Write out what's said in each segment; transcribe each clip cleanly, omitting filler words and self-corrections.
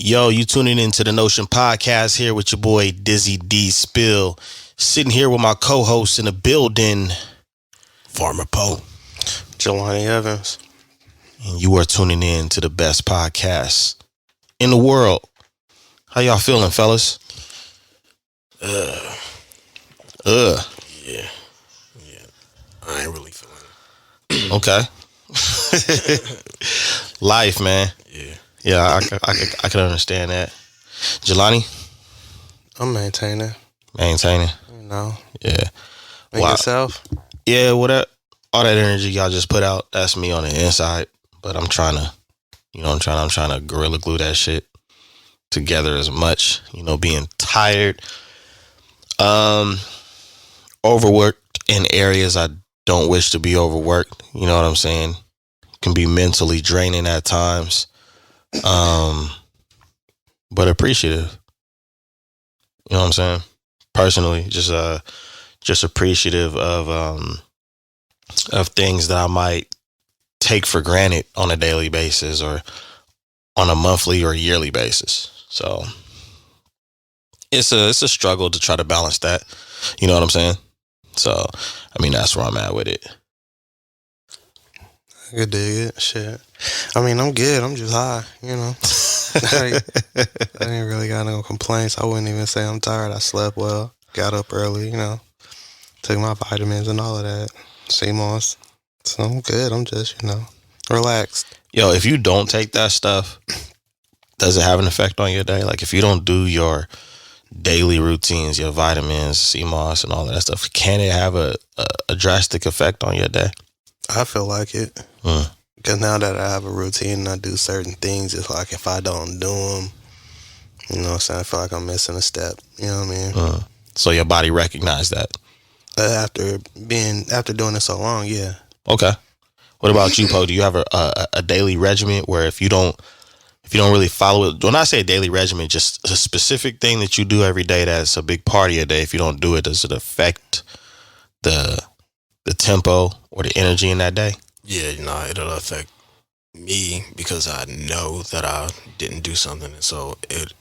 Yo, you tuning into the Notion Podcast here with your boy Dizzy D Spill. Sitting here with my co-host in the building, Farmer Poe. Jelani Evans. And you are tuning in to the best podcast in the world. How y'all feeling, fellas? Yeah. I ain't really feeling it. Okay. Life, man. Yeah, I can understand that. Jelani? I'm maintaining. Maintaining. You know. Yeah. And yourself? Yeah, all that energy y'all just put out, that's me on the inside. But I'm trying to, I'm trying to gorilla glue that shit together as much, being tired. Overworked in areas I don't wish to be overworked. You know what I'm saying? Can be mentally draining at times. But appreciative. You know what I'm saying? Personally, just appreciative of things that I might take for granted on a daily basis or on a monthly or yearly basis. So it's a struggle to try to balance that. You know what I'm saying? So, that's where I'm at with it. I could dig it. Shit. I'm good. I'm just high, I ain't really got no complaints. I wouldn't even say I'm tired. I slept well. Got up early, Took my vitamins and all of that. CMOS. So I'm good. I'm just, relaxed. Yo, if you don't take that stuff, does it have an effect on your day? Like if you don't do your daily routines, your vitamins, CMOS and all of that stuff, can it have a drastic effect on your day? I feel like it. Because now that I have a routine and I do certain things, it's like if I don't do them, I feel like I'm missing a step. You know what I mean? So your body recognized that? After doing it so long, yeah. Okay. What about you, Poe? Do you have a daily regimen where if you don't really follow it, when I say daily regimen, just a specific thing that you do every day that's a big part of your day, if you don't do it, does it affect the tempo or the energy in that day? Yeah, it'll affect me because I know that I didn't do something, and so it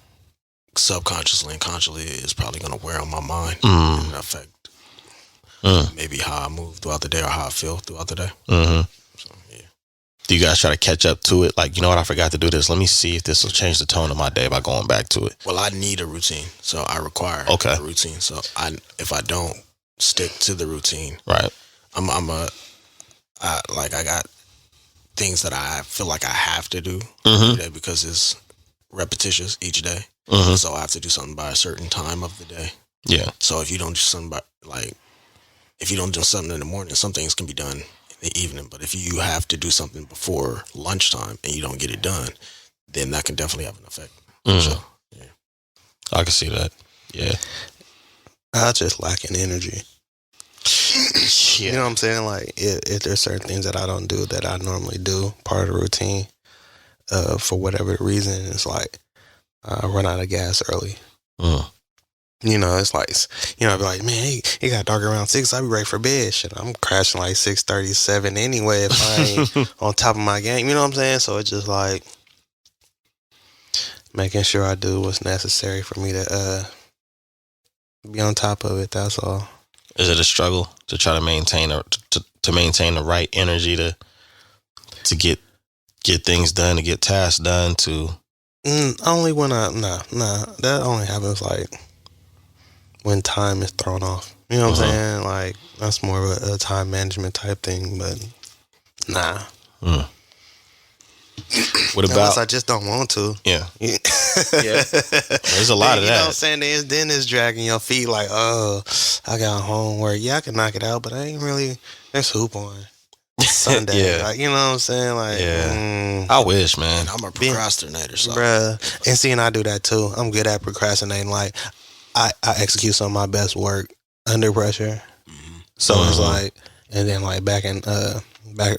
subconsciously and consciously is probably going to wear on my mind and affect maybe how I move throughout the day or how I feel throughout the day. Mm-hmm. So, yeah. Do you guys try to catch up to it? Like, you know what, I forgot to do this. Let me see if this will change the tone of my day by going back to it. Well, I need a routine, so I require a routine. So if I don't stick to the routine, right, I got things that I feel like I have to do every day because it's repetitious each day. So I have to do something by a certain time of the day. Yeah. So if you don't do something if you don't do something in the morning, some things can be done in the evening. But if you have to do something before lunchtime and you don't get it done, then that can definitely have an effect. So, yeah. I can see that. Yeah. I just lacking energy. Yeah. You know what I'm saying? Like, if there's certain things that I don't do that I normally do, part of the routine, for whatever reason, it's like I run out of gas early. It's like, I'd be like, man, it got dark around 6. I'll be ready for bed. Shit, I'm crashing like 6:37 anyway if I ain't on top of my game. You know what I'm saying? So it's just like making sure I do what's necessary for me to be on top of it. That's all. Is it a struggle to try to maintain to maintain the right energy to get things done, to get tasks done? Only when that only happens like when time is thrown off. You know what I'm saying? Like that's more of a time management type thing, but nah. What about? Unless I just don't want to. Yeah. Yeah. There's a lot of that. You know what I'm saying? Then it's dragging your feet like, oh, I got homework. Yeah, I can knock it out, but I ain't really. There's hoop on Sunday. Yeah. Like, you know what I'm saying? Like, yeah. I wish, man. I'm a procrastinator, so. Bruh. And seeing I do that too. I'm good at procrastinating. Like, I execute some of my best work under pressure. So it's like, and then like back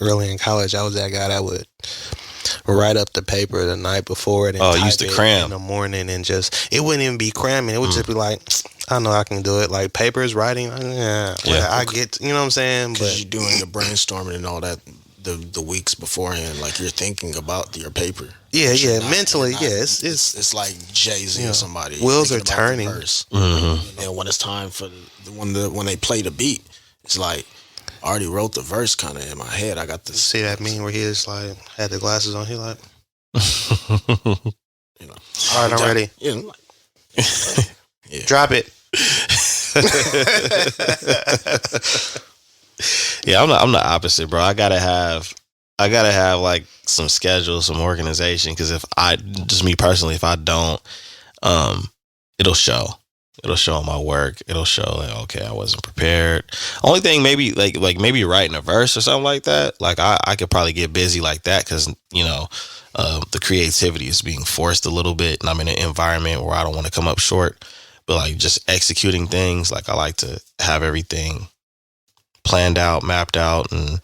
early in college, I was that guy that would write up the paper the night before and type used to it cram in the morning, and just it wouldn't even be cramming. It would just be like, I know I can do it. Like papers, writing, I get, you know what I'm saying? Because you're doing your brainstorming and all that, the weeks beforehand, like you're thinking about your paper. Yeah, mentally, it's like Jay-Z or somebody. Wheels are turning. Mm-hmm. And when it's time for when they play the beat, it's like I already wrote the verse kind of in my head. I got this. See that meme where he just like had the glasses on? He like, all right, I'm ready. Yeah. Drop it. Yeah, I'm the opposite, bro. I gotta have like some schedule, some organization. Because just me personally, if I don't, it'll show. It'll show on my work. It'll show like, okay, I wasn't prepared. Only thing maybe like maybe writing a verse or something like that. Like I could probably get busy like that because the creativity is being forced a little bit, and I'm in an environment where I don't want to come up short. But like just executing things, like I like to have everything planned out, mapped out, and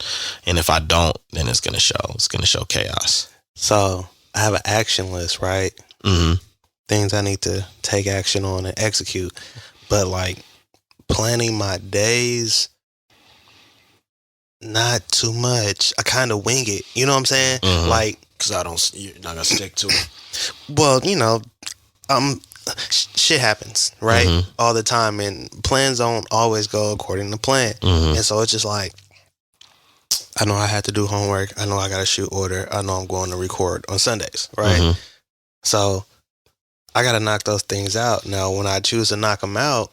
if I don't, then it's gonna show. It's gonna show chaos. So I have an action list, right? Mm-hmm. Things I need to take action on and execute. But like planning my days, not too much. I kind of wing it. You know what I'm saying? Mm-hmm. Like, because you're not gonna stick to it. Well, shit happens, right? Mm-hmm. All the time, and plans don't always go according to plan. Mm-hmm. And so it's just like, I know I had to do homework. I know I got to shoot order. I know I'm going to record on Sundays, right? Mm-hmm. So I got to knock those things out. Now, when I choose to knock them out,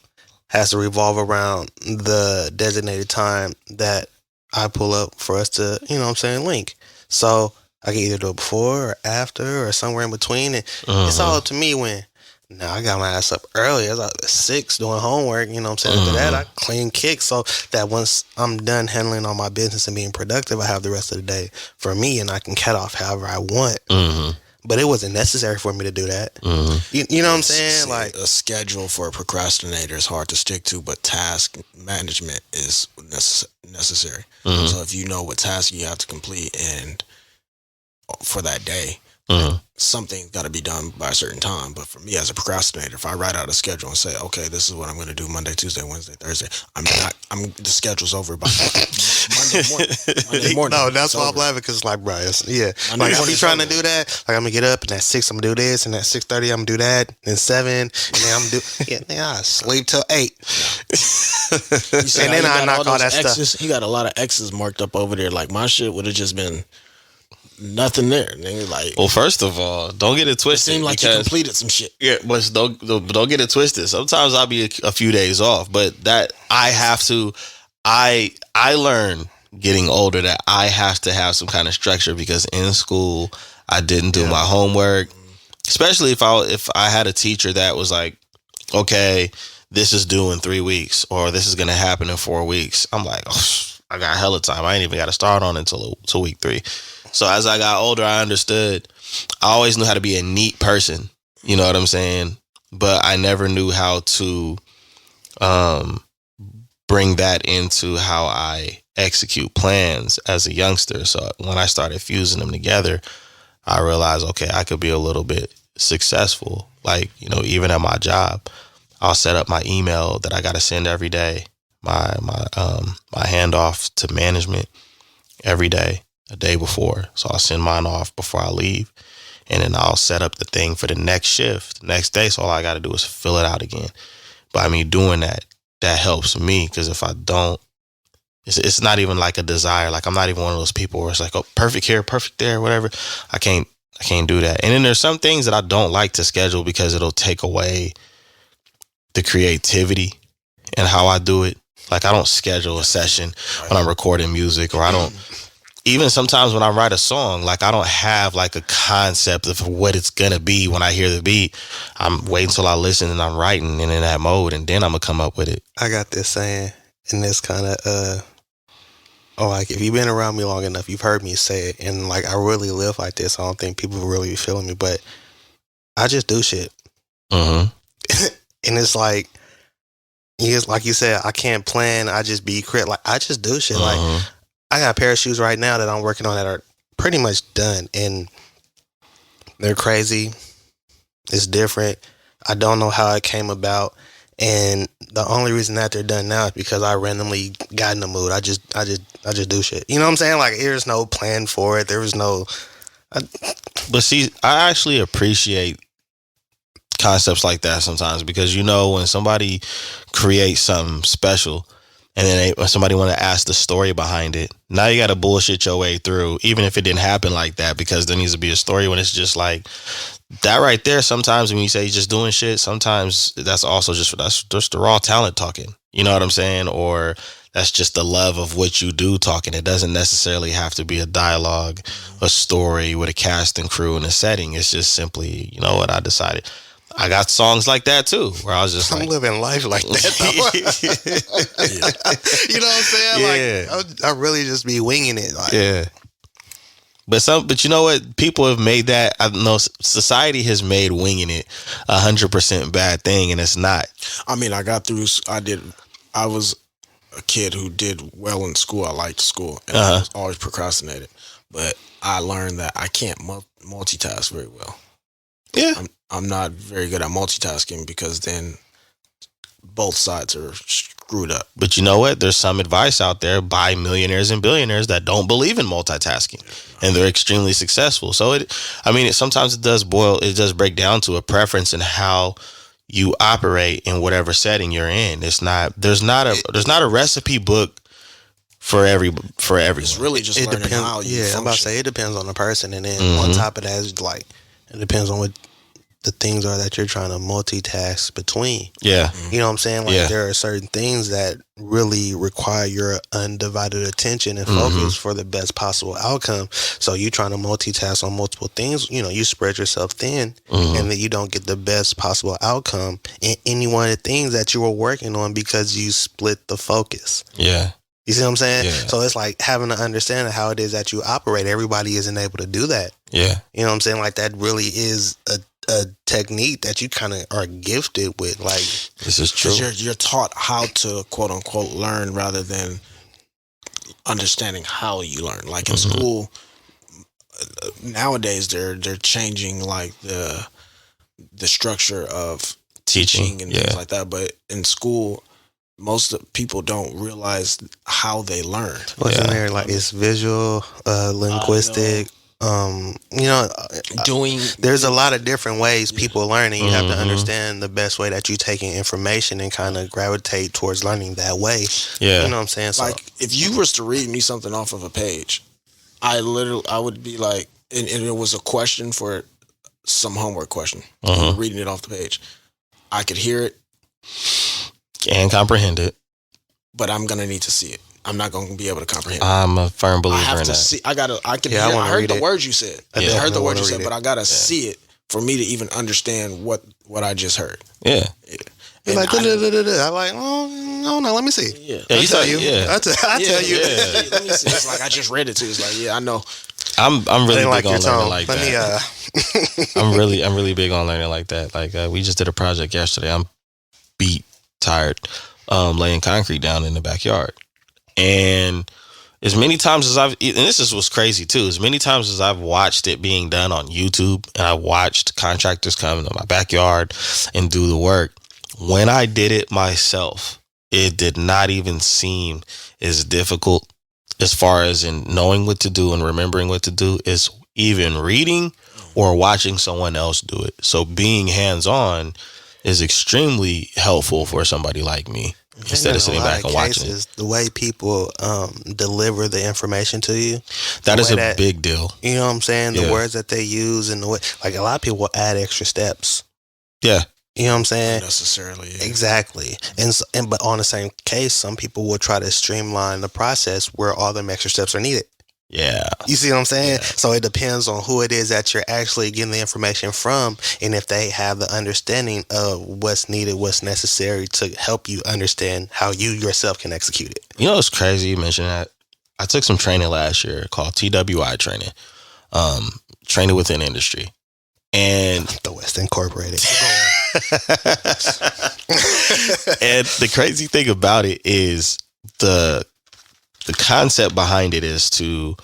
has to revolve around the designated time that I pull up for us to, link. So I can either do it before or after or somewhere in between. And it's all up to me when. Now I got my ass up early. I was up at 6 doing homework. After that, I clean kick so that once I'm done handling all my business and being productive, I have the rest of the day for me and I can cut off however I want. Mm-hmm. But it wasn't necessary for me to do that. Mm-hmm. You know what I'm saying? Like a schedule for a procrastinator is hard to stick to, but task management is necessary. Mm-hmm. So if you know what task you have to complete and for that day, something's got to be done by a certain time. But for me as a procrastinator, if I write out a schedule and say, okay, this is what I'm going to do Monday, Tuesday, Wednesday, Thursday, the schedule's over by Monday morning. No, that's why I'm laughing, because it's like, bro, like I'll be trying to do that. Like I'm gonna get up and at 6 I'm gonna do this, and at 6:30 I'm gonna do that, and 7, and then I'm gonna do I sleep till 8. And then I knock all that stuff. He got a lot of X's marked up over there. Like my shit would have just been nothing there. Nigga. Like, well, first of all, don't get it twisted. It seemed like you completed some shit. Yeah, but don't get it twisted. Sometimes I'll be a few days off, but that I have to. I learned getting older that I have to have some kind of structure, because in school I didn't do my homework. Especially if I had a teacher that was like, okay, this is due in 3 weeks, or this is gonna happen in 4 weeks. I'm like, oh, I got hella time. I ain't even got to start on until week 3. So as I got older, I understood. I always knew how to be a neat person. You know what I'm saying? But I never knew how to bring that into how I execute plans as a youngster. So when I started fusing them together, I realized, okay, I could be a little bit successful. Like, even at my job, I'll set up my email that I got to send every day, my handoff to management every day, a day before. So I'll send mine off before I leave, and then I'll set up the thing for the next shift, the next day. So all I got to do is fill it out again. But I mean, doing that helps me, because if I don't, it's not even like a desire. Like I'm not even one of those people where it's like, oh, perfect here, perfect there, whatever. I can't do that. And then there's some things that I don't like to schedule because it'll take away the creativity and how I do it. Like I don't schedule a session when I'm recording music, or I don't. Even sometimes when I write a song, like I don't have like a concept of what it's gonna be when I hear the beat. I'm waiting until I listen and I'm writing and in that mode, and then I'm gonna come up with it. I got this saying, and this kind of like if you've been around me long enough, you've heard me say it, and like I really live like this. I don't think people really be feeling me, but I just do shit. Mm-hmm. And it's like you said, I can't plan. I just be crit. Like I just do shit. Mm-hmm. Like I got a pair of shoes right now that I'm working on that are pretty much done, and they're crazy. It's different. I don't know how it came about, And the only reason that they're done now is because I randomly got in the mood. I just do shit. You know what I'm saying? Like there's no plan for it. There was no. But see, I actually appreciate concepts like that sometimes, because when somebody creates something special, and then when somebody want to ask the story behind it, now you got to bullshit your way through, even if it didn't happen like that, because there needs to be a story. When it's just like that right there, sometimes when you say just doing shit, sometimes that's also that's just the raw talent talking. You know what I'm saying? Or that's just the love of what you do talking. It doesn't necessarily have to be a dialogue, a story with a cast and crew and a setting. It's just simply, you know what, I decided. I got songs like that too, where I was just I'm living life like that though. You know what I'm saying? Yeah. Like I really just be winging it. Like, yeah. But you know what? People have made that. I know society has made winging it 100% bad thing, and it's not. I mean, I was a kid who did well in school. I liked school, and I was always procrastinated. But I learned that I can't multitask very well. Yeah. I'm not very good at multitasking, because then both sides are screwed up. But you know what? There's some advice out there by millionaires and billionaires that don't believe in multitasking, and they're extremely successful. So sometimes it does break down to a preference in how you operate in whatever setting you're in. There's not a recipe book for everyone. It's really just learning how you function. I'm about to say it depends on the person, and then on top of that, it's like it depends on what the things are that you're trying to multitask between. Yeah. You know what I'm saying? Like there are certain things that really require your undivided attention and focus for the best possible outcome. So you trying to multitask on multiple things, you spread yourself thin, and then you don't get the best possible outcome in any one of the things that you were working on, because you split the focus. Yeah. You see what I'm saying? Yeah. So it's like having to understand how it is that you operate. Everybody isn't able to do that. Yeah. You know what I'm saying? Like that really is a technique that you kind of are gifted with. Like, this is true. You're taught how to quote unquote learn rather than understanding how you learn. Like in school nowadays, they're changing like the structure of teaching and things like that. But in school, most people don't realize how they learn. What's in there? Like it's visual, linguistic. There's a lot of different ways people learn, and you have to understand the best way that you taking information and kind of gravitate towards learning that way. Yeah. You know what I'm saying? So, like if you was to read me something off of a page, I would be like, and it was a question for some homework question, reading it off the page. I could hear it and comprehend it, but I'm going to need to see it. I'm not going to be able to comprehend. I'm a firm believer in that. I have to see. I heard the words you said. I heard the words you said, but I got to see it for me to even understand what I just heard. Yeah. You're like, I'm like, oh, no, let me see. Yeah. I'll tell you. I'll tell you. Yeah. Let me see. It's like I just read it too. It's like, yeah, I know. I'm really big on learning like let that. I'm really big on learning like that. Like we just did a project yesterday. I'm beat, tired, laying concrete down in the backyard. And as many times as and this is what's crazy too, as many times as I've watched it being done on YouTube, and I watched contractors come into my backyard and do the work, when I did it myself, it did not even seem as difficult as far as in knowing what to do and remembering what to do as even reading or watching someone else do it. So being hands-on is extremely helpful for somebody like me. Instead of sitting back and watching it. The way people deliver the information to you. That is a big deal. You know what I'm saying? The words that they use and the way, like a lot of people will add extra steps. Yeah. You know what I'm saying? Not necessarily. Yeah. Exactly. But on the same case, some people will try to streamline the process where all them extra steps are needed. Yeah. You see what I'm saying? Yeah. So it depends on who it is that you're actually getting the information from, and if they have the understanding of what's needed, what's necessary to help you understand how you yourself can execute it. You know what's crazy you mentioned that? I took some training last year called TWI training. Training within industry. And the West Incorporated. And the crazy thing about it is the concept behind it is the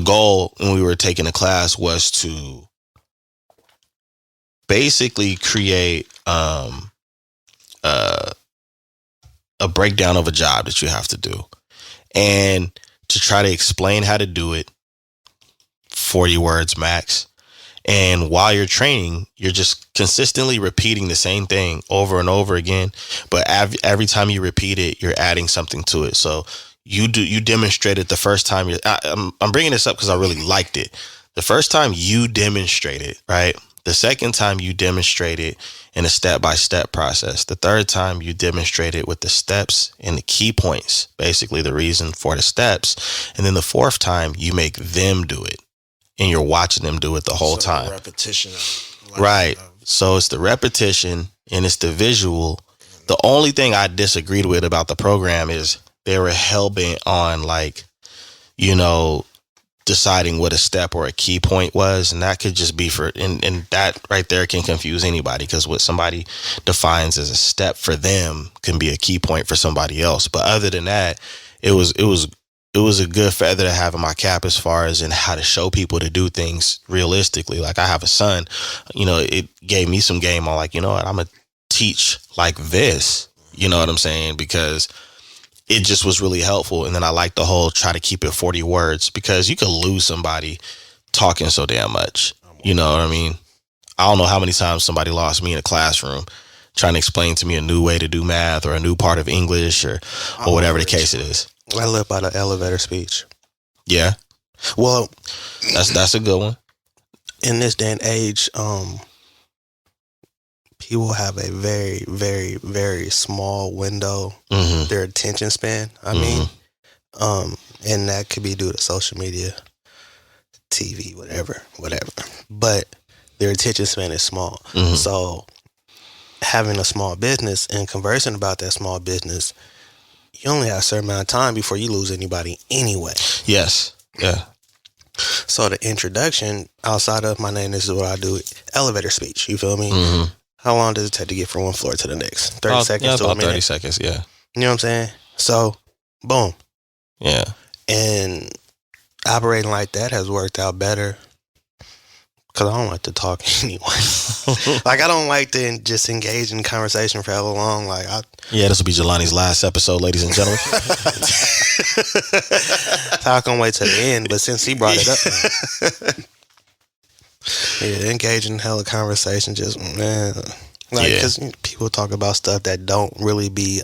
goal when we were taking a class was to basically create a a breakdown of a job that you have to do, and to try to explain how to do it, 40 words max. And while you're training, you're just consistently repeating the same thing over and over again. But every time you repeat it, you're adding something to it. So you demonstrated the first time. I'm bringing this up because I really liked it. The first time you demonstrated, right? The second time you demonstrated in a step-by-step process. The third time you demonstrated with the steps and the key points, basically the reason for the steps. And then the fourth time you make them do it. And you're watching them do it the whole time. Repetition. Right. So it's the repetition and it's the visual. The only thing I disagreed with about the program is they were hell-bent on, like, you know, deciding what a step or a key point was. And that could just be and that right there can confuse anybody, because what somebody defines as a step for them can be a key point for somebody else. But other than that, it was a good feather to have in my cap as far as in how to show people to do things realistically. Like, I have a son, you know, it gave me some game on, like, you know what, I'm going to teach like this, you know what I'm saying? Because it just was really helpful. And then I like the whole try to keep it 40 words, because you could lose somebody talking so damn much. You know what I mean? I don't know how many times somebody lost me in a classroom trying to explain to me a new way to do math or a new part of English or whatever the case it is. I live by the elevator speech. Yeah. Well, that's a good one. In this day and age, people have a very, very, very small window, their attention span. I mean, and that could be due to social media, TV, whatever. But their attention span is small. So having a small business and conversing about that small business, you only have a certain amount of time before you lose anybody anyway. Yes. Yeah. So the introduction, outside of my name, this is what I do, elevator speech. You feel me? How long does it take to get from one floor to the next? 30 seconds to a minute? 30 seconds, yeah. You know what I'm saying? So, boom. Yeah. And operating like that has worked out better, because I don't like to talk anyway. Like, I don't like to just engage in conversation for hella long. Like, this will be Jelani's last episode, ladies and gentlemen. So I can wait till the end, but since he brought it up, yeah, engage in hella conversation, just, man. Like, because people talk about stuff that don't really be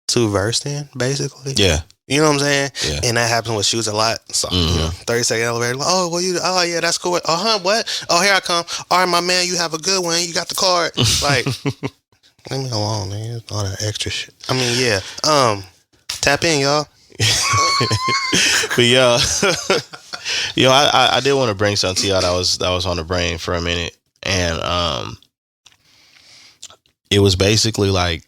too versed in, basically. Yeah. You know what I'm saying? Yeah. And that happens with shoes a lot. So, you know, 30-second elevator. Like, oh, yeah, that's cool. What? Oh, here I come. All right, my man, you have a good one. You got the card. Like, leave me alone, man. All that extra shit. I mean, yeah. Tap in, y'all. But yo, I did want to bring something to y'all that was on the brain for a minute. And it was basically like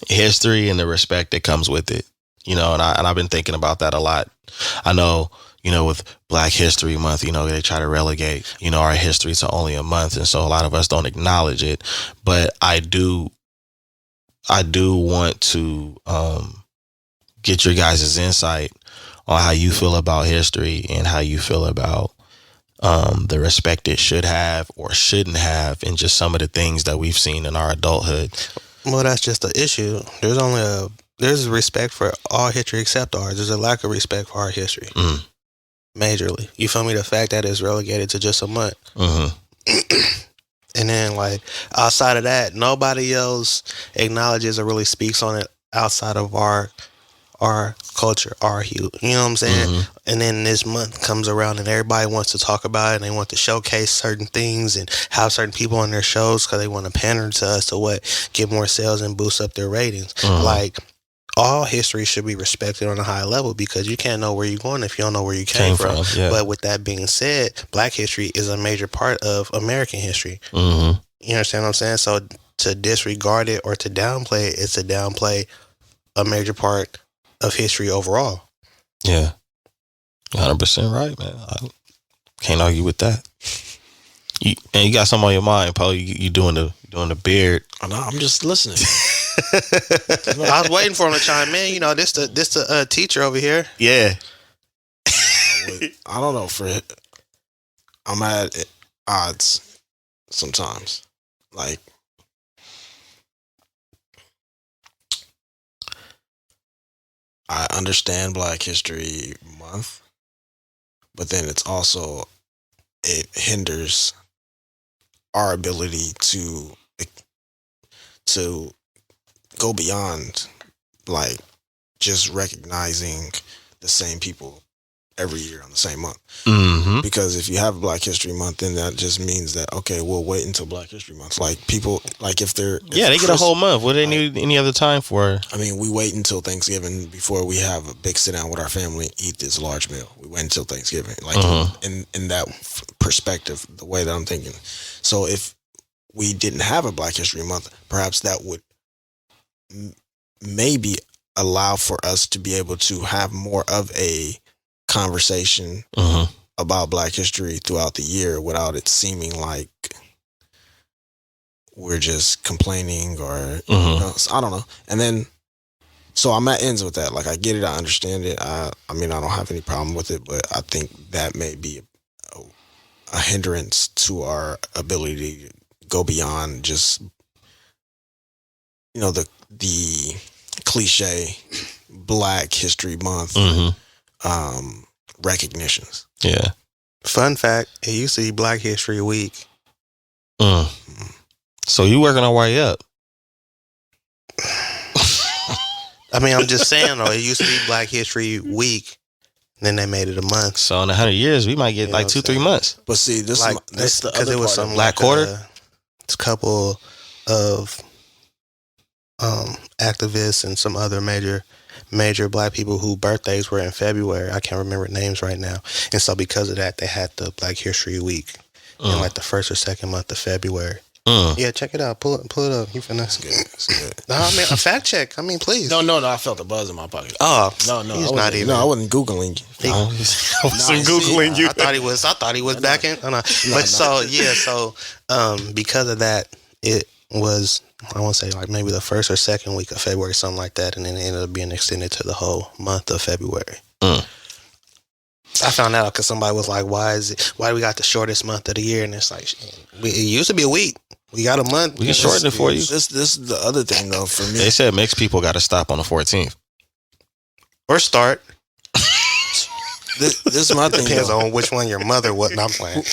history and the respect that comes with it. You know, and I've been thinking about that a lot. I know, you know, with Black History Month, you know, they try to relegate, you know, our history to only a month. And so a lot of us don't acknowledge it. But I do want to get your guys' insight on how you feel about history and how you feel about the respect it should have or shouldn't have, and just some of the things that we've seen in our adulthood. Well, that's just the issue. There's respect for all history except ours. There's a lack of respect for our history. Majorly. You feel me? The fact that it's relegated to just a month. And then, like, outside of that, nobody else acknowledges or really speaks on it outside of our culture, our hue. You know what I'm saying? And then this month comes around and everybody wants to talk about it and they want to showcase certain things and have certain people on their shows because they want to pander to us to get more sales and boost up their ratings. Like, all history should be respected on a high level, because you can't know where you're going if you don't know where you came from. Yeah. But with that being said, Black history is a major part of American history. You understand what I'm saying? So to disregard it or to downplay it, it's to downplay a major part of history overall. Yeah. 100% right, man. I can't argue with that. You got something on your mind, Poe. You doing the beard. Oh, no, I'm just listening. I was waiting for him to chime in. You know, this the teacher over here. Yeah. I don't know. I'm at odds sometimes. like, I understand Black History Month, but then it's also, it hinders our ability to go beyond, like, just recognizing the same people every year on the same month. Mm-hmm. Because if you have Black History Month, then that just means that, okay, we'll wait until Black History Month. Like, people, like, if they get a whole month. What do they need any other time for? I mean, we wait until Thanksgiving before we have a big sit down with our family, eat this large meal. We wait until Thanksgiving, like, in that perspective, the way that I'm thinking. So if we didn't have a Black History Month, perhaps that would maybe allow for us to be able to have more of a conversation about Black history throughout the year without it seeming like we're just complaining or you know, I don't know. And then, so I'm at ends with that. Like, I get it, I understand it. I mean, I don't have any problem with it, but I think that may be a hindrance to our ability to go beyond just, you know, the cliche Black History Month recognitions. Yeah. Fun fact, it used to be Black History Week. So you working our way up. I mean, I'm just saying, though, it used to be Black History Week. Then they made it a month. So in 100 years, we might get like 2-3 months. But see, this like, is the because other it was part some Black Quarter. a couple of activists and some other major Black people whose birthdays were in February. I can't remember names right now. And so because of that, they had the Black History Week in like the first or second month of February. Yeah, check it out. Pull it up. You finna. It's good. No, I mean, a fact check. I mean, please. No. I felt a buzz in my pocket. Oh, No. He's not even. No, I wasn't Googling you. I wasn't Googling you. I thought he was back in. Oh, no. But so because of that, it was, I want to say, like maybe the first or second week of February, something like that, and then it ended up being extended to the whole month of February. I found out because somebody was like, why do we got the shortest month of the year? And it's like, it used to be a week. We got a month. We can shorten it for you. This is the other thing, though, for me. They said mixed people got to stop on the 14th. Or start. This is my thing. Depends though. on which one your mother was. I'm playing.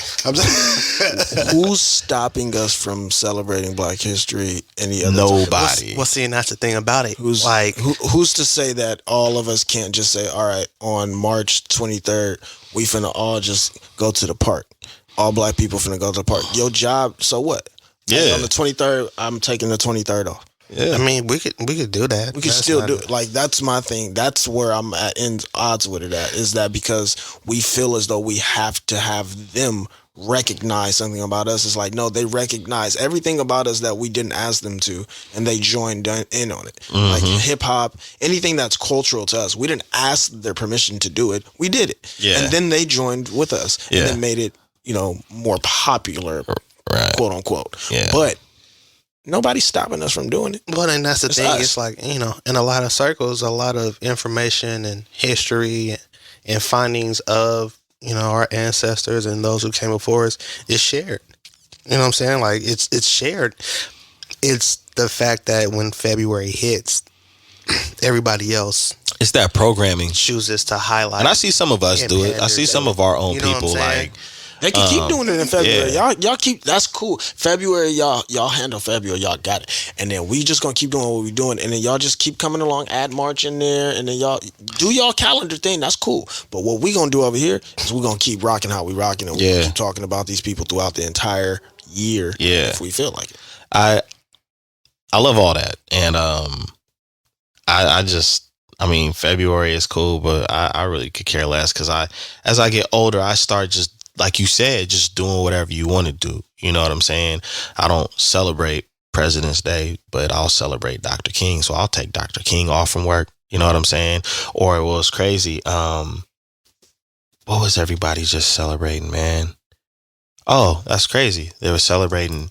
Who's stopping us from celebrating Black history any other Nobody. time? Well, see, and that's the thing about it. Who's to say that all of us can't just say, all right, on March 23rd, we finna all just go to the park. All Black people finna go to the park. Your job, so what? Yeah. Like, on the 23rd, I'm taking the 23rd off. Yeah. I mean, we could do that. We could still do it. Like, that's my thing. That's where I'm at odds with it at, is that because we feel as though we have to have them recognize something about us. It's like, no, they recognize everything about us that we didn't ask them to, and they joined in on it. Like hip hop, anything that's cultural to us, we didn't ask their permission to do it. We did it. Yeah. And then they joined with us and then made it, you know, more popular, Right. quote unquote. Yeah. But nobody's stopping us from doing it. Well, and that's the thing. us. It's like, you know, in a lot of circles, a lot of information and history and findings of, you know, our ancestors and those who came before us is shared. You know what I'm saying? Like, it's shared. It's the fact that when February hits, everybody else It's that programming. chooses to highlight. And I see some of us do it. I see some of our own You know what I'm people saying? like, They can keep doing it in February. yeah. Y'all keep, that's cool. February, y'all handle February, y'all got it. And then we just gonna keep doing what we doing. And then y'all just keep coming along, add March in there, and then y'all do y'all calendar thing. That's cool. But what we gonna do over here is we gonna keep rocking how we rocking, and we Yeah. gonna keep talking about these people throughout the entire year. Yeah. If we feel like it. I love all that. And I mean, February is cool, but I really could care less because as I get older, I start just, like you said, just doing whatever you want to do. You know what I'm saying? I don't celebrate President's Day, but I'll celebrate Dr. King. So I'll take Dr. King off from work. You know what I'm saying? Or it was crazy. What was everybody just celebrating, man? Oh, that's crazy. They were celebrating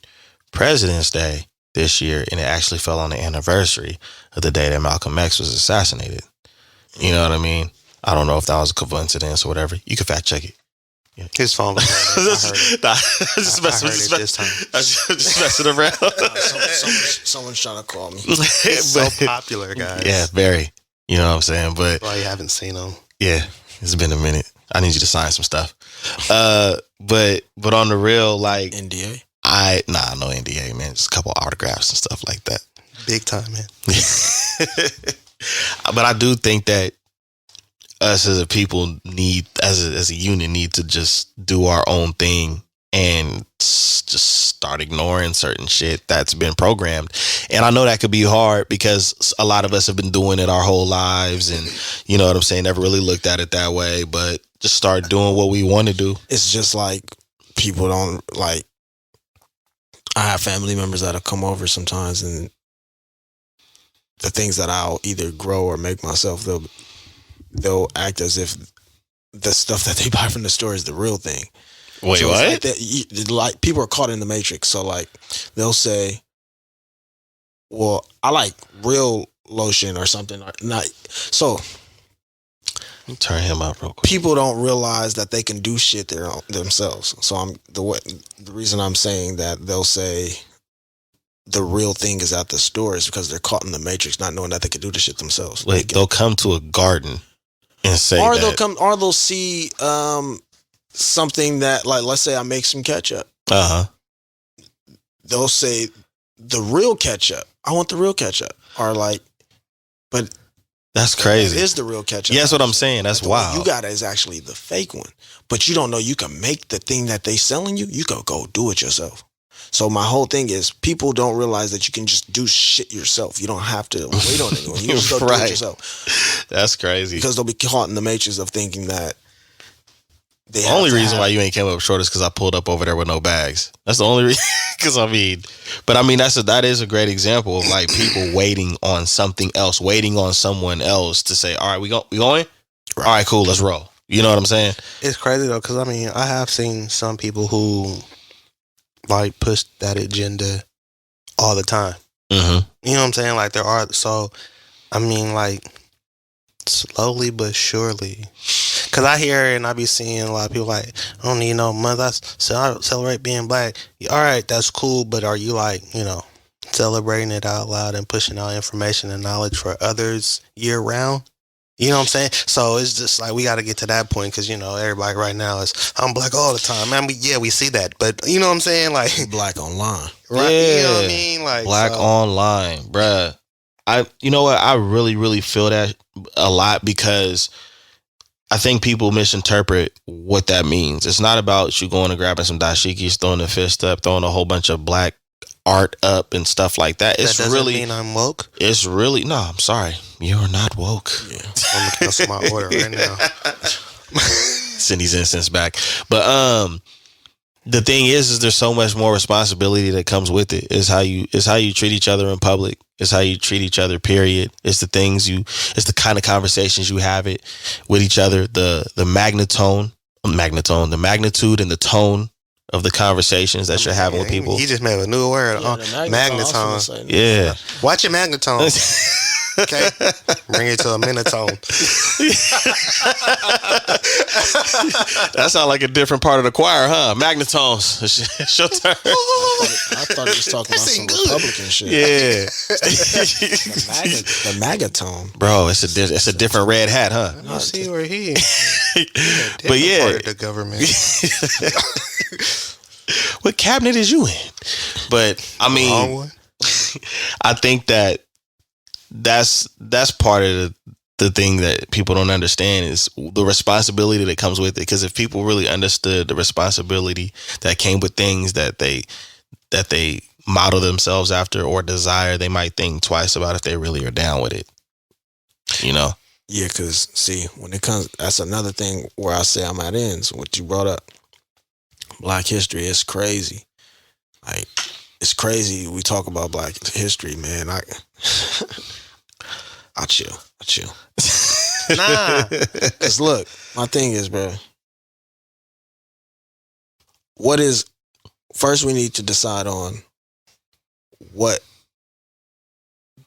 President's Day this year, and it actually fell on the anniversary of the day that Malcolm X was assassinated. You know what I mean? I don't know if that was a coincidence or whatever. You can fact check it. His phone was ringing. I heard it. Nah, just messing around. Someone's trying to call me. He's so popular, guys. Yeah, very. You know what I'm saying? But Well, you haven't seen him. yeah, it's been a minute. I need you to sign some stuff. But on the real, like NDA? no NDA, man. Just a couple autographs and stuff like that. Big time, man. But I do think that us as a people need, as a unit, need to just do our own thing and just start ignoring certain shit that's been programmed. And I know that could be hard because a lot of us have been doing it our whole lives, and you know what I'm saying, never really looked at it that way, but just start doing what we want to do. It's just like people don't like. I have family members that'll come over sometimes, and the things that I'll either grow or make myself, they'll act as if the stuff that they buy from the store is the real thing. Wait, so what? Like people are caught in the matrix. So like they'll say, "Well, I like real lotion or something." Not so. Turn him up real quick. People don't realize that they can do shit themselves. So the reason I'm saying that they'll say the real thing is at the store is because they're caught in the matrix, not knowing that they can do the shit themselves. Wait, they'll come to a garden and say or that. they'll see something that, like, let's say I make some ketchup. They'll say the real ketchup. I want the real ketchup. Or like, but that's crazy. It is the real ketchup. Yeah, that's what I'm saying. That's wild. You got is actually the fake one, but you don't know you can make the thing that they selling you. You can go do it yourself. So my whole thing is people don't realize that you can just do shit yourself. You don't have to wait on anyone. You just go do it yourself. That's crazy. Because they'll be caught in the matrix of thinking that the only reason why you ain't came up short is because I pulled up over there with no bags. That's the only reason. Because that is a great example of like people waiting on something else, waiting on someone else to say, "All right, we going? Right. All right, cool, let's roll." You know what I'm saying? It's crazy though, because I have seen some people who like push that agenda all the time. Mm-hmm. You know what I'm saying? Like there are like slowly but surely. Cause I hear and I be seeing a lot of people like, I don't need no month. I celebrate being black. All right, that's cool. But are you like, celebrating it out loud and pushing out information and knowledge for others year round? You know what I'm saying? So it's just like we got to get to that point because, everybody right now is, I'm black all the time. Man, we see that. But you know what I'm saying? Like black online. Right? Yeah. You know what I mean? Like black online, bruh. You know what? I really, really feel that a lot because I think people misinterpret what that means. It's not about you going and grabbing some dashikis, throwing a fist up, throwing a whole bunch of black art up and stuff like that. It's that doesn't really mean I'm woke. It's really no. I'm sorry, you're not woke. Yeah. I'm gonna cancel my order right now. Send these incense back. But the thing is there's so much more responsibility that comes with it. It's how you treat each other in public. It's how you treat each other, period. It's the kind of conversations you have it with each other, the magnitude and the tone of the conversations that you're having with people. He just made a new word. Magnetone. Yeah. Watch your magnetone. Okay. Bring it to a minotone. That sounds like a different part of the choir, huh? Magnetones. It's your turn. I thought he was talking about some Republican shit. Yeah. The magnetone. Bro, it's a different red hat, huh? I see where he but yeah. Part of the government. What cabinet is you in? But I mean, I think that's part of the thing that people don't understand is the responsibility that comes with it. Because if people really understood the responsibility that came with things that they model themselves after or desire, they might think twice about if they really are down with it. Yeah, because see, when it comes, that's another thing where I say I'm at ends. What you brought up, Black history, is crazy. Like, it's crazy. We talk about Black history, man. I chill. Nah. Because look, my thing is, bro, first we need to decide on what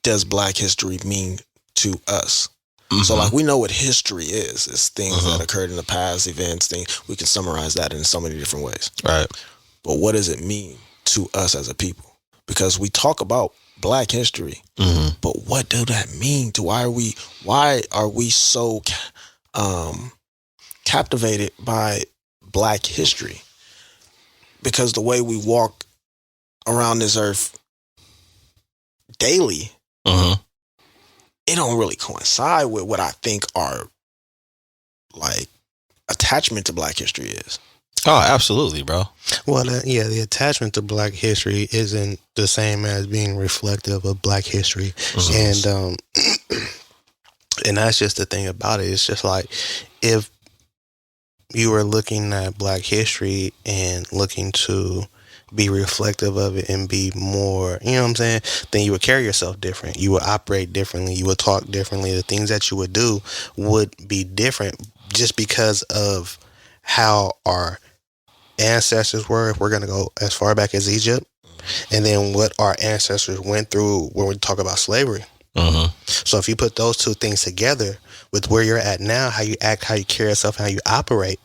does Black history mean to us. So like we know what history is. It's things that occurred in the past, events, things. We can summarize that in so many different ways. Right. But what does it mean to us as a people? Because we talk about Black history, but what does that mean? Why are we so captivated by Black history? Because the way we walk around this earth daily, it don't really coincide with what I think our like attachment to Black history is. Oh, absolutely, bro. Well, the attachment to Black history isn't the same as being reflective of Black history, and that's just the thing about it. It's just like if you were looking at Black history and looking to be reflective of it and be more, you know what I'm saying, then you would carry yourself different. You would operate differently. You would talk differently. The things that you would do would be different just because of how our ancestors were. If we're going to go as far back as Egypt, and then what our ancestors went through when we talk about slavery. So if you put those two things together with where you're at now, how you act, how you carry yourself, how you operate,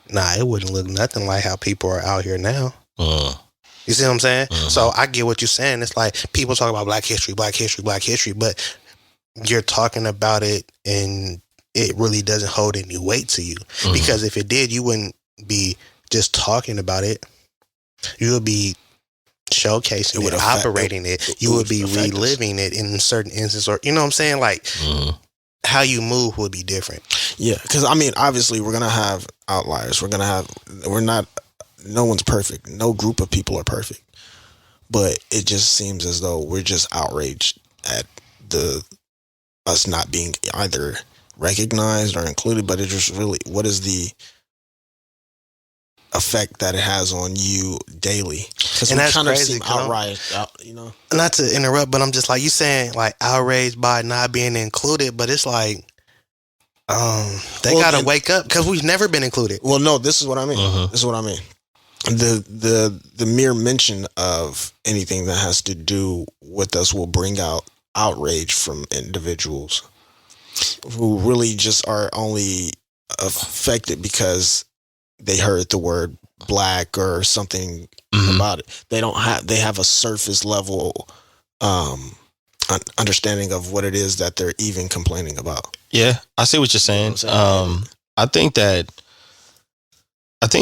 it wouldn't look nothing like how people are out here now. You see what I'm saying? So I get what you're saying. It's like people talk about Black history, but you're talking about it and it really doesn't hold any weight to you. Because if it did, you wouldn't be just talking about it. You would be showcasing it, operating it. You would be reliving it in certain instances, or you know what I'm saying? Like how you move would be different. Yeah, because I mean, obviously, we're gonna have outliers. No one's perfect. No group of people are perfect. But it just seems as though we're just outraged at us not being either recognized or included. But it just really, what is the effect that it has on you daily? Because we kind of seem outraged, you know. Not to interrupt, but I'm just like, you saying like outraged by not being included, but it's like they gotta wake up because we've never been included. Well, no, this is what I mean. This is what I mean. The mere mention of anything that has to do with us will bring out outrage from individuals who really just are only affected because they heard the word Black or something about it. They have a surface level understanding of what it is that they're even complaining about. Yeah, I see what you're saying. I think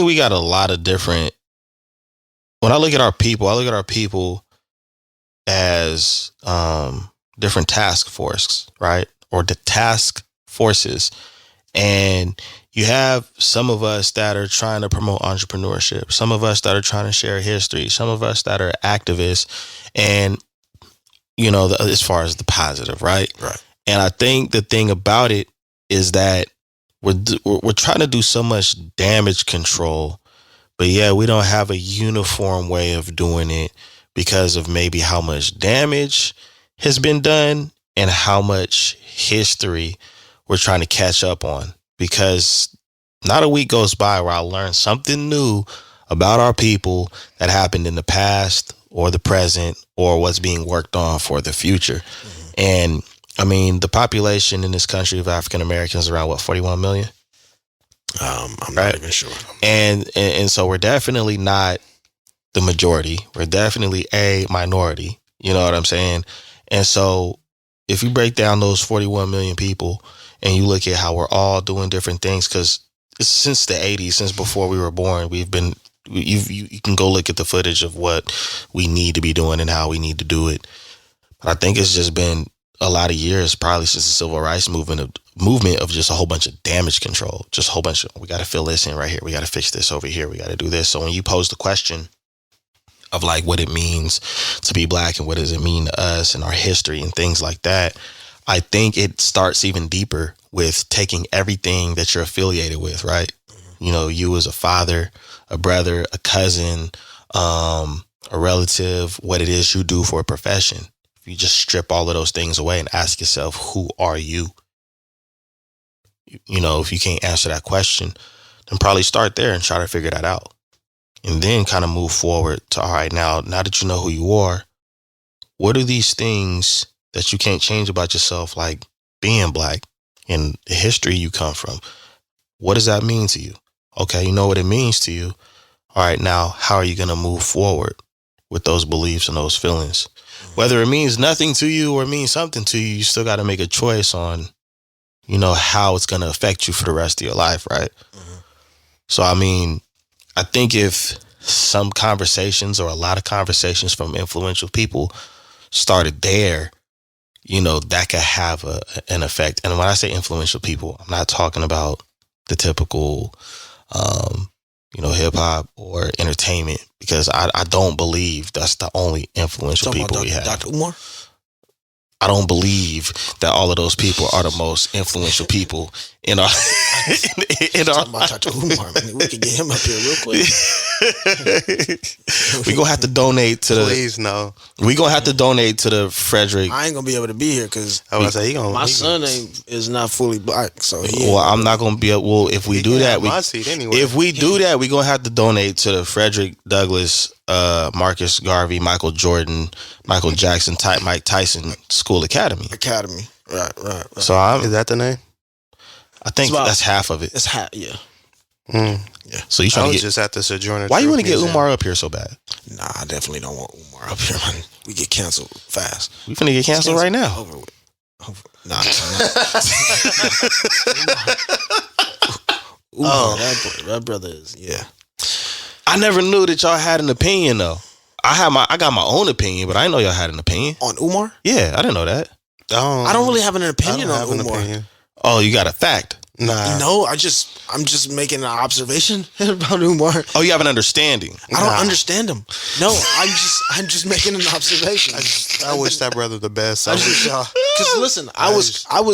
we got a lot of different. When I look at our people, as different task forces, right? Or the task forces. And you have some of us that are trying to promote entrepreneurship, some of us that are trying to share history, some of us that are activists, and, you know, as far as the positive, right? Right. And I think the thing about it is that we're trying to do so much damage control, but yeah, we don't have a uniform way of doing it because of maybe how much damage has been done and how much history we're trying to catch up on. Because not a week goes by where I learn something new about our people that happened in the past or the present or what's being worked on for the future. And I mean, the population in this country of African Americans is around 41 million? I'm not even sure. And so we're definitely not the majority. We're definitely a minority. You know what I'm saying? And so if you break down those 41 million people and you look at how we're all doing different things, because since the 80s, since before we were born, you can go look at the footage of what we need to be doing and how we need to do it. But I think it's just been a lot of years, probably since the civil rights movement of just a whole bunch of damage control, just a whole bunch of, we got to fill this in right here. We got to fix this over here. We got to do this. So when you pose the question of like what it means to be Black and what does it mean to us and our history and things like that, I think it starts even deeper with taking everything that you're affiliated with, right? You know, you as a father, a brother, a cousin, a relative, what it is you do for a profession. If you just strip all of those things away and ask yourself, who are you? You know, if you can't answer that question, then probably start there and try to figure that out. And then kind of move forward to, all right, now that you know who you are, what are these things that you can't change about yourself? Like, being black and the history you come from. What does that mean to you? Okay, you know what it means to you. All right, now how are you going to move forward with those beliefs and those feelings? Whether it means nothing to you or means something to you, you still got to make a choice on, you know, how it's going to affect you for the rest of your life, right? Mm-hmm. So, I mean, I think if some conversations or a lot of conversations from influential people started there, you know, that could have an effect. And when I say influential people, I'm not talking about the typical, you know, hip hop or entertainment, because I don't believe that's the only influential people we have. Dr. Umar? I don't believe that all of those people are the most influential people in our. in our Talking about Dr. Umar, man. We could get him up here real quick. We gonna have to donate to Please no. We gonna have to donate to the Frederick. I ain't gonna be able to be here because my son is not fully black, so I'm not gonna be able. Well, if we do that, if we do that, we gonna have to donate to the Frederick Douglass, Marcus Garvey, Michael Jordan, Michael Jackson, Mike Tyson School Academy. Right. So is that the name? I think that's half of it. It's half, yeah. Yeah. So you trying to get just at the Sojourner? Why you want to get Umar up here so bad? Nah, I definitely don't want Umar up here, man. We get canceled fast. We finna get canceled right now. Over with. Nah. Umar, that brother is, yeah. I never knew that y'all had an opinion though. I got my own opinion, but I didn't know y'all had an opinion on Umar. Yeah, I didn't know that. I don't really have an opinion on Umar. Oh, you got a fact? Nah. No, I'm just making an observation about Umar. Oh, you have an understanding. I don't understand him. No, I'm just making an observation. I wish that brother the best. Because listen, I was on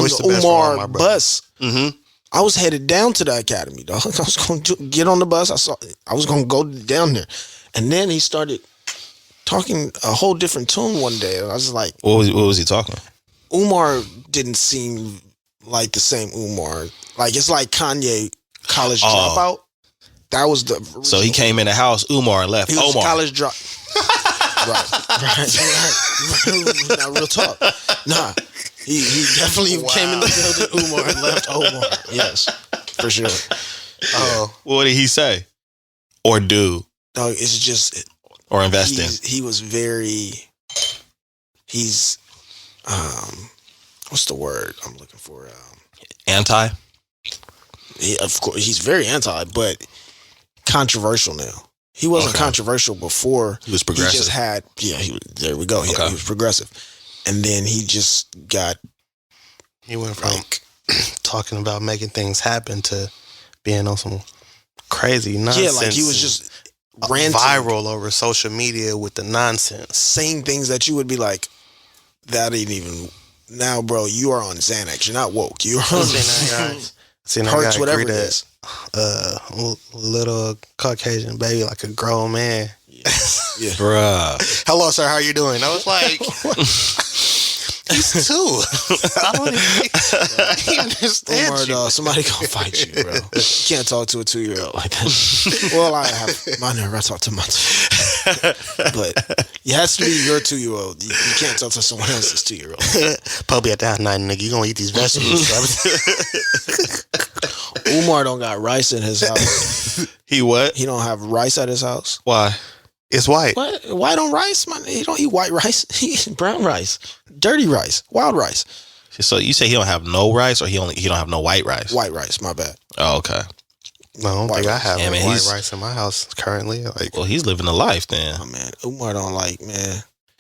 the Umar bus. Mm-hmm. I was headed down to the academy, dog. I was going to get on the bus. I was going to go down there, and then he started talking a whole different tune one day. I was like, what was he talking? Umar didn't seem like the same Umar. Like, it's like Kanye college dropout. That was the original. So he came in the house, Umar, and left. He was Omar. College drop. right. Now, real talk. Nah, he definitely came in the building, Umar, and left Omar. Yes, for sure. What did he say? Or do? No, it's just. Or invest in? He was very. He's. What's the word I'm looking for? Anti? Of course, he's very anti, but controversial now. He wasn't controversial before. He was progressive. He just had, there we go. Yeah, he was progressive. And then he just got. He went from talking about making things happen to being on some crazy nonsense. Yeah, like he was just ranting. Viral over social media with the nonsense. Saying things that you would be like, that ain't even. Now, bro, you are on Xanax. You're not woke. You're on Xanax. Hurts, whatever it is. Little Caucasian baby, like a grown man. Yeah. Bruh. Hello, sir. How are you doing? I was like, he's 2. I don't even understand. Umar, dog, somebody gonna fight you, bro. You can't talk to a 2-year-old like that. Well, I have my nerve. I talk to my 2-year-old. But it has to be your 2-year-old. You can't talk to someone else's 2-year-old. Probably at that night, nigga. You gonna eat these vegetables? Umar don't got rice in his house. He what? He don't have rice at his house. Why? It's white. What? White on rice, man. He don't eat white rice. He eats brown rice, dirty rice, wild rice. So you say he don't have no rice, or he don't have no white rice? White rice. My bad. Oh, okay. No, I don't think I have white rice in my house currently. Like, well, he's living a life then. Oh man, Umar don't like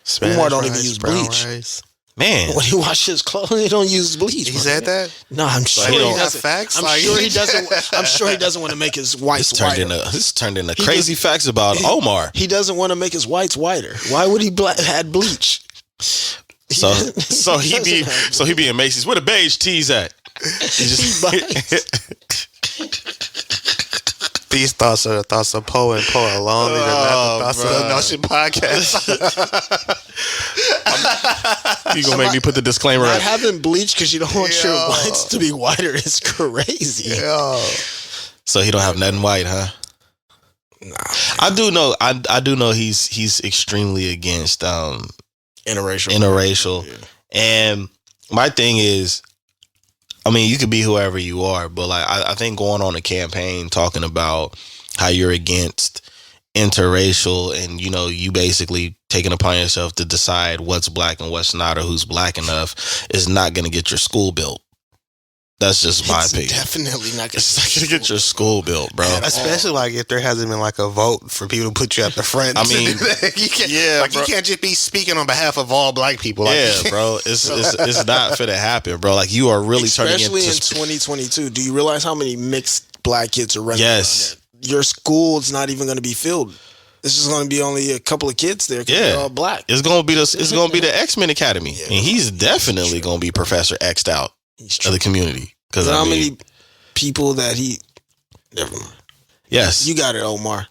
Spanish Umar don't rice, even use brown bleach. Rice. Man, when he washes his clothes, he don't use bleach. He said that? No, I'm sure he doesn't. Facts? I'm sure he doesn't. I'm sure he doesn't want to make his whites whiter. This turned into crazy facts about Omar. He doesn't want to make his whites whiter. Why would he add bleach? So he be in Macy's. Where the beige tees at? These thoughts are the thoughts of Poe and Poe alone. These are not the thoughts of the Notion podcast. You gonna make me put the disclaimer? Not having bleach because you don't want your whites to be whiter is crazy. So he don't have nothing white, huh? Nah, I do know. I do know he's extremely against interracial. And my thing is, I mean, you could be whoever you are, but like I think going on a campaign talking about how you're against interracial and you basically taking upon yourself to decide what's black and what's not or who's black enough is not going to get your school built. That's just my opinion. Definitely not going to get your school built, bro. Especially like if there hasn't been like a vote for people to put you at the front. I mean, you can't, bro. You can't just be speaking on behalf of all black people. Like, yeah, bro. It's not finna happen, bro. Like you are really especially turning into in 2022. Do you realize how many mixed black kids are running? Yes. around there? Your school is not even going to be filled. This is going to be only a couple of kids there. Yeah, they're all black. It's gonna be the X-Men Academy, and he's definitely gonna be Professor X'd out of the community. Because how many people that he? Never mind. Yes, you got it, Omar.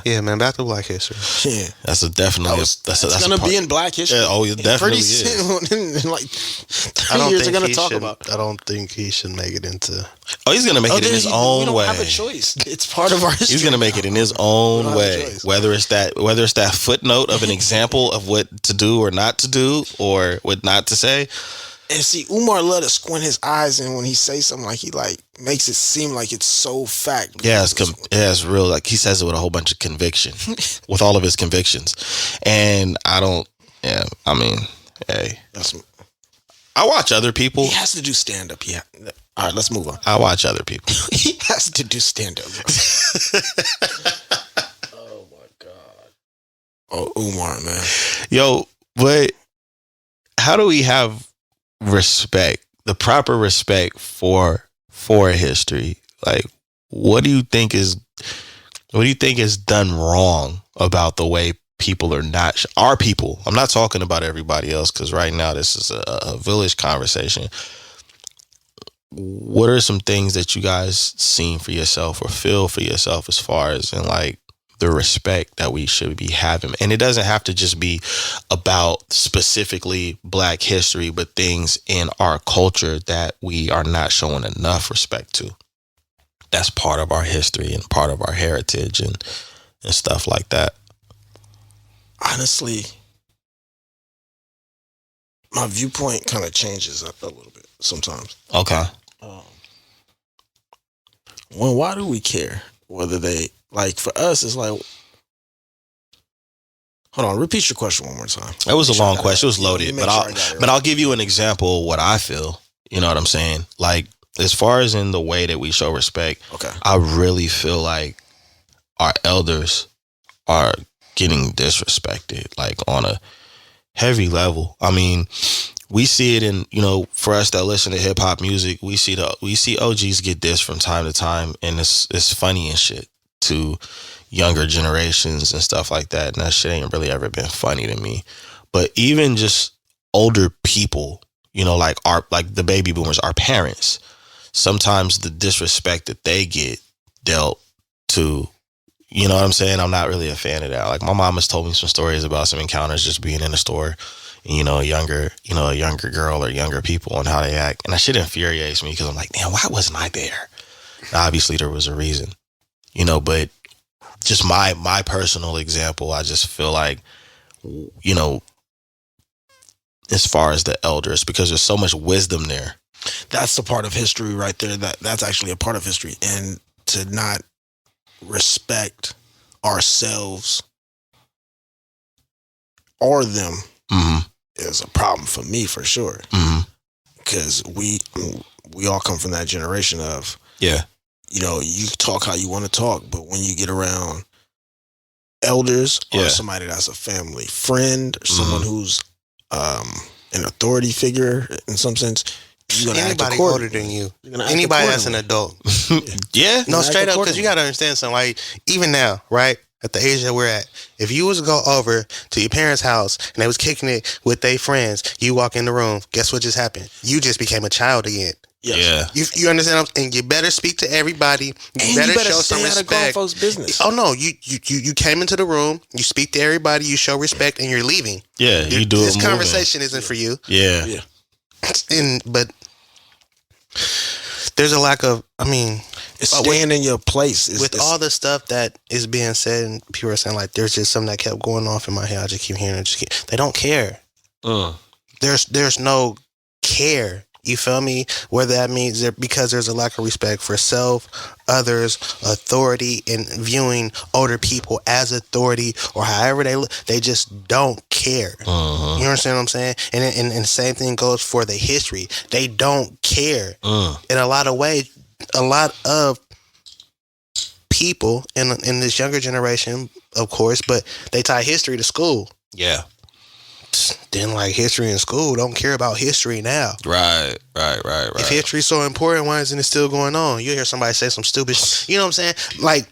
Yeah, man. Back to Black History. Yeah, that's definitely that's gonna be in Black History. Yeah, oh, it definitely pretty soon. In like 3 years, they're gonna talk about. I don't think he should make it into. Oh, he's gonna make it in his own way. We don't have a choice. It's part of our history. He's gonna make it in his own way. Whether it's that footnote of an example of what to do or not to do or what not to say. And see, Umar let us squint his eyes in when he says something, like he like makes it seem like it's so fact. Yeah, it's real. Like he says it with a whole bunch of conviction, with all of his convictions. And I don't. Yeah, I mean, hey, I watch other people. He has to do stand up. Yeah. All right, let's move on. I watch other people. He has to do stand up. Oh my god. Oh, Umar, man. Yo, but how do we have respect, the proper respect for history? Like, what do you think is done wrong about the way people are not our people? I'm not talking about everybody else, because right now this is a village conversation. What are some things that you guys seen for yourself or feel for yourself as far as in like the respect that we should be having? And it doesn't have to just be about specifically Black history, but things in our culture that we are not showing enough respect to. That's part of our history and part of our heritage and stuff like that. Honestly, my viewpoint kind of changes a little bit sometimes. Okay. Well, why do we care whether they, like, for us, it's like, hold on, repeat your question one more time. That was a long question. It was loaded, but I'll give you an example of what I feel. You know what I'm saying? Like, as far as in the way that we show respect, okay, I really feel like our elders are getting disrespected, like on a heavy level. I mean, we see it in, for us that listen to hip hop music, we see OGs get dissed from time to time, and it's funny and shit to younger generations and stuff like that. And that shit ain't really ever been funny to me. But even just older people, like the baby boomers, our parents, sometimes the disrespect that they get dealt to, you know what I'm saying? I'm not really a fan of that. Like, my mom has told me some stories about some encounters just being in the store, and, a younger girl or younger people and how they act. And that shit infuriates me, because I'm like, damn, why wasn't I there? And obviously there was a reason, but just my personal example, I just feel like, as far as the elders, because there's so much wisdom there. That's the part of history right there. That's actually a part of history. And to not respect ourselves or them is a problem for me, for sure. Because we all come from that generation of, you talk how you want to talk, but when you get around elders or somebody that's a family friend or someone who's an authority figure in some sense, you're gonna anybody act older than you, anybody that's an adult. No, straight up, because you gotta understand something. Like, even now, right, at the age that we're at, if you was to go over to your parents' house and they was kicking it with their friends, you walk in the room, guess what just happened? You just became a child again. Yes. Yeah, you understand? And you better speak to everybody. You better show some respect. Folks' business. Oh no, you came into the room. You speak to everybody. You show respect, and you're leaving. Yeah, you do. This conversation isn't for you. Yeah. But there's a lack of. I mean, it's staying in your place. All the stuff that is being said, and people are saying like, there's just something that kept going off in my head. I just keep hearing it. They don't care. there's no care. You feel me? Whether that means because there's a lack of respect for self, others, authority, and viewing older people as authority, or however they just don't care. You understand what I'm saying? And the same thing goes for the history. They don't care. In a lot of ways, a lot of people in this younger generation, of course, but they tie history to school. Yeah. Didn't like history in school, don't care about history now. Right. If history's so important, why isn't it still going on? You hear somebody say some stupid you know what I'm saying? Like,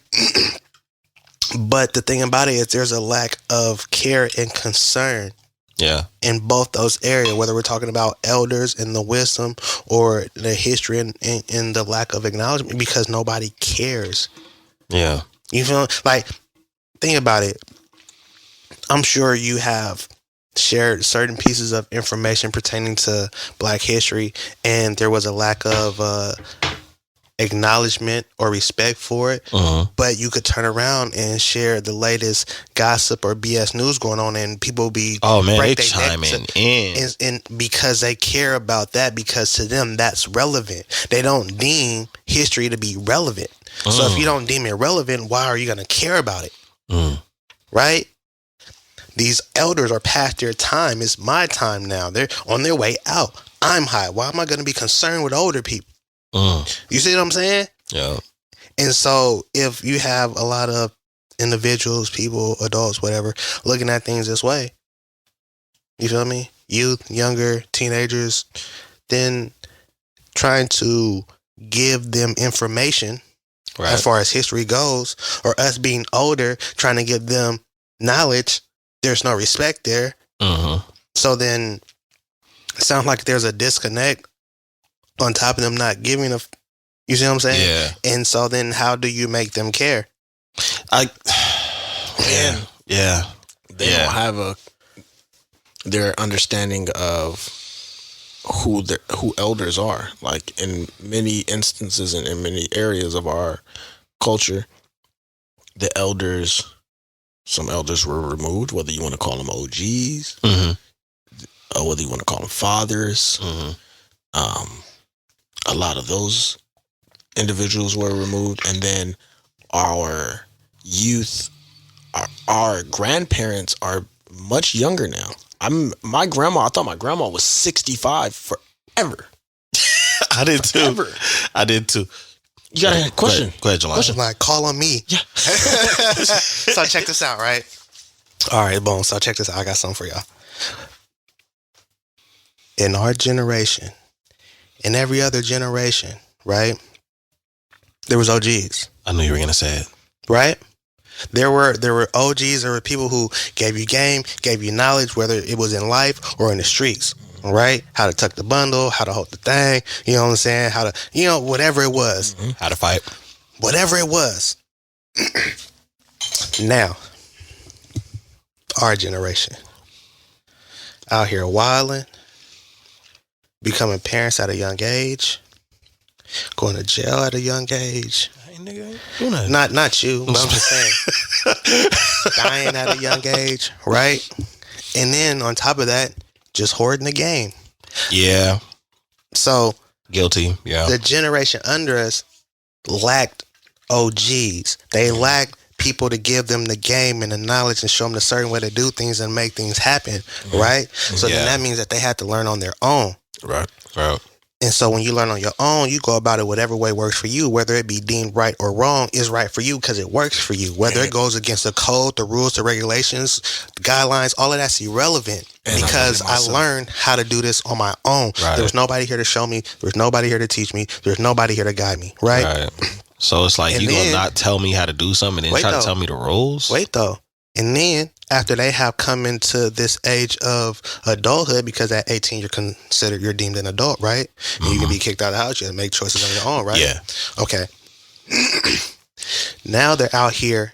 but the thing about it is there's a lack of care and concern. Yeah. In both those areas, whether we're talking about elders and the wisdom or the history and the lack of acknowledgement, because nobody cares. Yeah. You feel like, think about it. I'm sure you have shared certain pieces of information pertaining to Black history, and there was a lack of acknowledgement or respect for it. But you could turn around and share the latest gossip or BS news going on, and people be they chiming in and because they care about that, because to them that's relevant. They don't deem history to be relevant. So if you don't deem it relevant, why are you going to care about it? Right? These elders are past their time. It's my time now. They're on their way out. I'm high. Why am I going to be concerned with older people? You see what I'm saying? Yeah. And so if you have a lot of individuals, people, adults, whatever, looking at things this way, you feel me? Youth, younger, teenagers, then trying to give them information as far as history goes, or us being older, trying to give them knowledge, there's no respect there. So then it sounds like there's a disconnect on top of them not giving you see what I'm saying? Yeah. And so then how do you make them care? They don't have their understanding of who elders are. Like in many instances and in many areas of our culture, some elders were removed, whether you want to call them OGs, or whether you want to call them fathers. A lot of those individuals were removed, and then our youth, our grandparents are much younger now. I thought my grandma was 65 forever. I did too. I did too. You got a question? Go ahead, Jelani. Like, call on me. Yeah. So check this out, right? All right, boom. So check this out. I got something for y'all. In our generation, in every other generation, right? There was OGs. I knew you were gonna say it. Right? There were OGs. There were people who gave you game, gave you knowledge, whether it was in life or in the streets. Right? How to tuck the bundle, how to hold the thing. You know what I'm saying? How to, whatever it was. How to fight. Whatever it was. Now, our generation out here wilding, becoming parents at a young age, going to jail at a young age. Hey, nigga, not you, but I'm just saying, dying at a young age, right? And then on top of that, just hoarding the game. Yeah. So guilty. Yeah. The generation under us lacked OGs. They lacked people to give them the game and the knowledge and show them a certain way to do things and make things happen, right? So then that means that they had to learn on their own. Right. And so when you learn on your own, you go about it whatever way works for you. Whether it be deemed right or wrong is right for you because it works for you. Whether it goes against the code, the rules, the regulations, the guidelines, all of that's irrelevant because I learned how to do this on my own. Right. There was nobody here to show me. There was nobody here to teach me. There's nobody here to guide me. Right? So it's like, you gonna not tell me how to do something and then try to tell me the rules? Wait, though. And then after they have come into this age of adulthood, because at 18 you're deemed an adult, right? And you can be kicked out of the house. You have to make choices on your own, right? Yeah. Okay. Now they're out here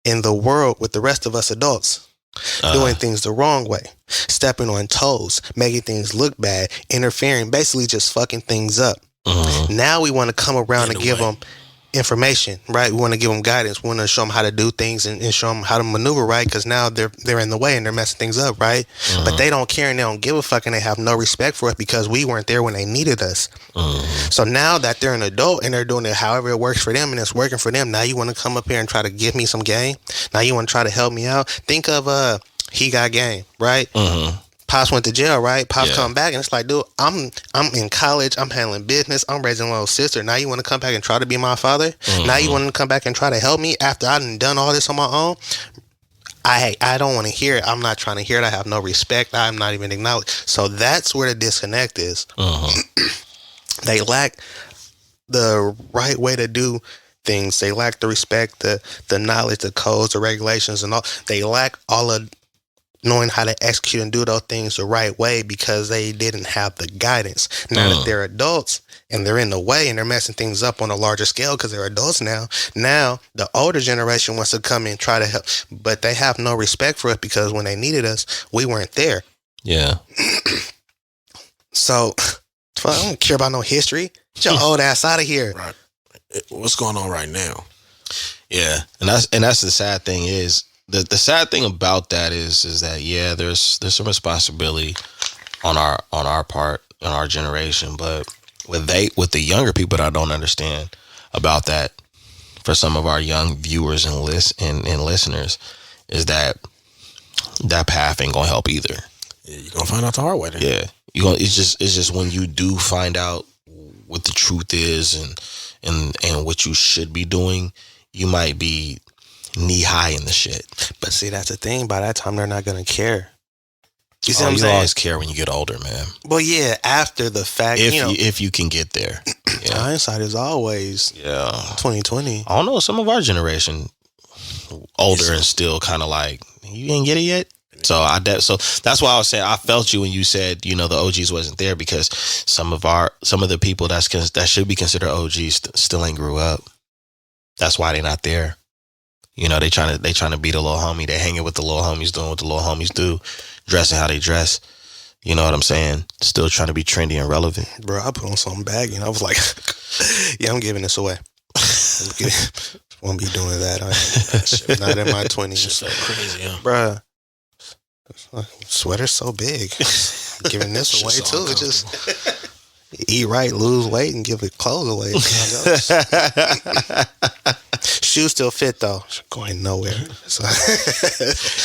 in the world with the rest of us adults, doing things the wrong way, stepping on toes, making things look bad, interfering, basically just fucking things up. Now we want to come around and give them information, right? We want to give them guidance. We want to show them how to do things and show them how to maneuver, right? Because now they're in the way and they're messing things up, right? But they don't care and they don't give a fuck and they have no respect for us because we weren't there when they needed us. So now that they're an adult and they're doing it however it works for them and it's working for them, now you want to come up here and try to give me some game? Now you want to try to help me out? Think of He Got Game, right? Pops went to jail, right? Pops come back and it's like, dude, I'm in college, I'm handling business, I'm raising a little sister. Now you want to come back and try to be my father? Now you want to come back and try to help me after I've done all this on my own? I don't want to hear it. I'm not trying to hear it. I have no respect. I'm not even acknowledged. So that's where the disconnect is. They lack the right way to do things. They lack the respect, the knowledge, the codes, the regulations, and all. They lack all of knowing how to execute and do those things the right way because they didn't have the guidance. Now that they're adults and they're in the way and they're messing things up on a larger scale because they're adults now. Now the older generation wants to come in and try to help, but they have no respect for us because when they needed us, we weren't there. Yeah. So I don't care about no history. Get your old ass out of here. Right. What's going on right now? Yeah, and that's the sad thing is the sad thing about that is that there's some responsibility on our part, on our generation, but with the younger people that I don't understand about that, for some of our young viewers and listeners, is that path ain't gonna help either. Yeah, you're gonna find out the hard way then. Yeah, it's just when you do find out what the truth is and what you should be doing, you might be knee high in the shit. But see, that's the thing. By that time, they're not gonna care. You see what I'm saying? You always care when you get older, man. Well, yeah, after the fact, if you can get there. Yeah. Hindsight is always 2020. I don't know. Some of our generation older and still kind of like, you didn't get it yet. So that's why I was saying I felt you when you said the OGs wasn't there, because some of the people that should be considered OGs still ain't grew up. That's why they're not there. They trying to be the little homie. They hanging with the little homies, doing what the little homies do, dressing how they dress. You know what I'm saying? Still trying to be trendy and relevant. Bro, I put on something baggy and I was like, yeah, I'm giving this away. Won't be doing that. Not in my 20s. It's just so crazy, huh? Bro, sweater's so big. Giving this away too. It just eat right, lose weight, and give it clothes away. Shoes still fit though. Going nowhere. So.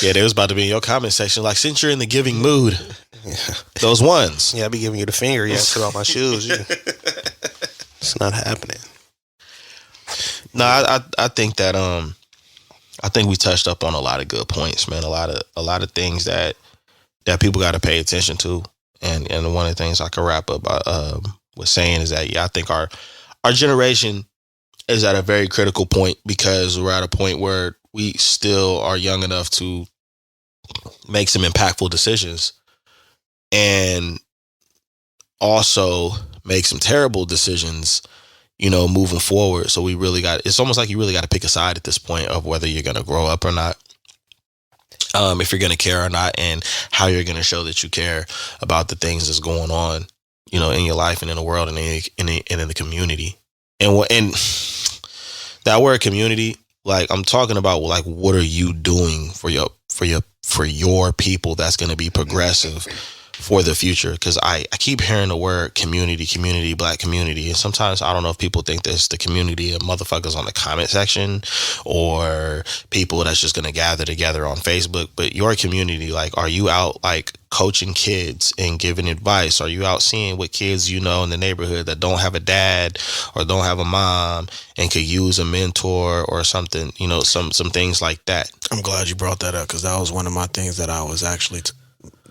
Yeah, they was about to be in your comment section like, since you're in the giving mood, those ones. Yeah, I be giving you the finger. Yeah, put on my shoes. It's not happening. No, I think that I think we touched up on a lot of good points, man. A lot of things that people got to pay attention to, and one of the things I could wrap up with saying is that I think our generation is at a very critical point, because we're at a point where we still are young enough to make some impactful decisions and also make some terrible decisions, moving forward. So it's almost like you really got to pick a side at this point of whether you're going to grow up or not, if you're going to care or not, and how you're going to show that you care about the things that's going on, in your life and in the world and in the community. And that word community, like I'm talking about, like, what are you doing for your people that's going to be progressive for the future? Because I keep hearing the word community, black community, and sometimes I don't know if people think that's the community of motherfuckers on the comment section or people that's just going to gather together on Facebook. But your community, like, are you out like coaching kids and giving advice? Are you out seeing what kids in the neighborhood that don't have a dad or don't have a mom and could use a mentor or something, some things like that? I'm glad you brought that up, because that was one of my things that I was actually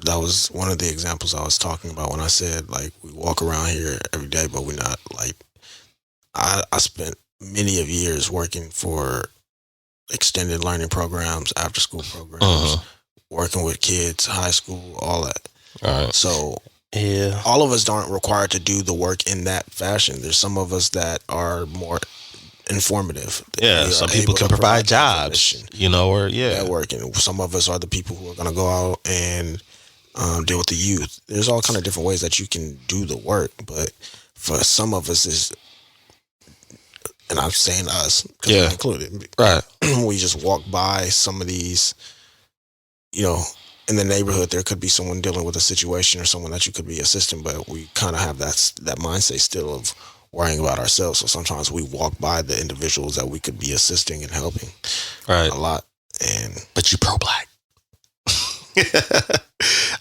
that was one of the examples I was talking about when I said, like, we walk around here every day, but we're not, like, I spent many of years working for extended learning programs, after school programs, working with kids, high school, all that. All right. So yeah, all of us aren't required to do the work in that fashion. There's some of us that are more informative. Yeah, some people can provide jobs, or networking. Some of us are the people who are going to go out and deal with the youth. There's all kind of different ways that you can do the work, but for some of us, and I'm saying us because I'm included. Right. We just walk by some of these, you know, in the neighborhood, there could be someone dealing with a situation or someone that you could be assisting, but we kind of have that mindset still of worrying about ourselves. So sometimes we walk by the individuals that we could be assisting and helping, right, a lot. But you pro-black.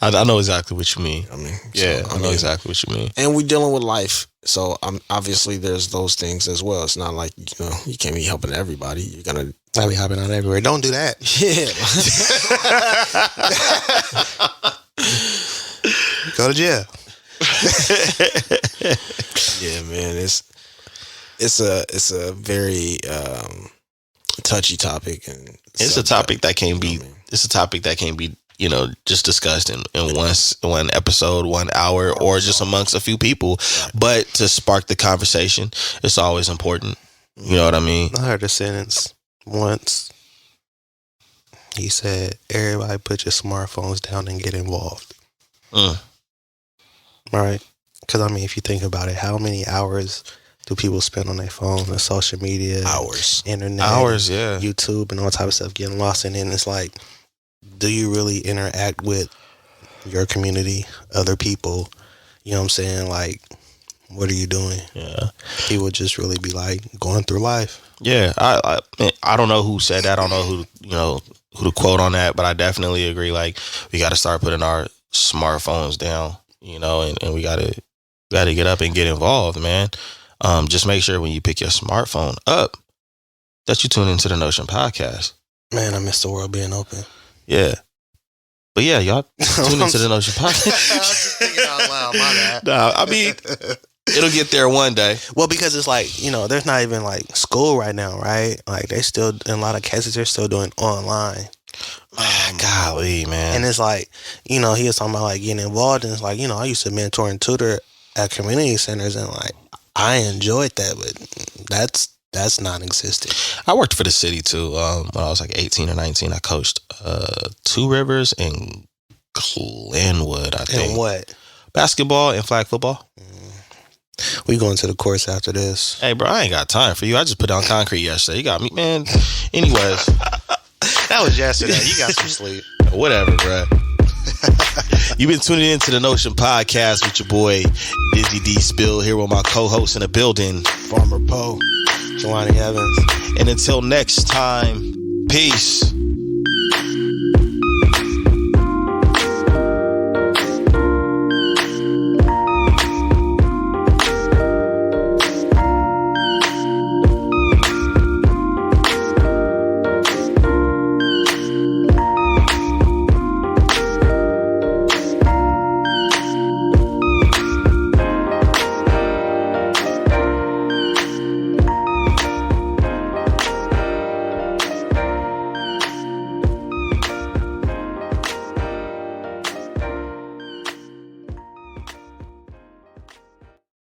I know exactly what you mean. I mean, I know exactly what you mean. And we dealing with life, so obviously there's those things as well. It's not like, you know, you can't be helping everybody. You're gonna be hopping on everywhere. Don't do that. Yeah. Go to jail. Yeah, man. It's a very touchy topic, and it's a topic that can't be. It's a topic that can't be, you know, just discussed in one episode, 1 hour, or just amongst a few people. But to spark the conversation, it's always important. You know what I mean? I heard a sentence once. He said, "Everybody put your smartphones down and get involved." Right? Because, I mean, if you think about it, how many hours do people spend on their phone and social media? Hours. Internet. Hours, yeah. YouTube and all type of stuff, getting lost in it. And it's like, do you really interact with your community, other people? You know what I'm saying? Like, what are you doing? Yeah. People just really be like going through life. Yeah. I don't know who said that. I don't know who to quote on that, but I definitely agree. Like, we got to start putting our smartphones down, you know, and we got to get up and get involved, man. Just make sure when you pick your smartphone up that you tune into the Notion podcast. Man, I miss the world being open. Yeah. But yeah, y'all tune into the Notion podcast. I was just thinking out loud, my bad. Nah, I mean, it'll get there one day. Well, because it's like, you know, there's not even like school right now, right? Like, they still, in a lot of cases, they're still doing online. Golly, man. And it's like, you know, he was talking about like getting involved, and it's like, you know, I used to mentor and tutor at community centers, and like, I enjoyed that, but that's non-existent. I worked for the city too. When I was like 18 or 19, I coached Two Rivers and Glenwood, I think. And what? Basketball and flag football. We going to the course after this. Hey, bro, I ain't got time for you. I just put down concrete yesterday. You got me, man. Anyways. That was yesterday. You got some sleep. Whatever, bro. You've been tuning into the Notion podcast with your boy Dizzy D Spill, here with my co-host in the building, Farmer Poe, Jelani Evans. And until next time, peace.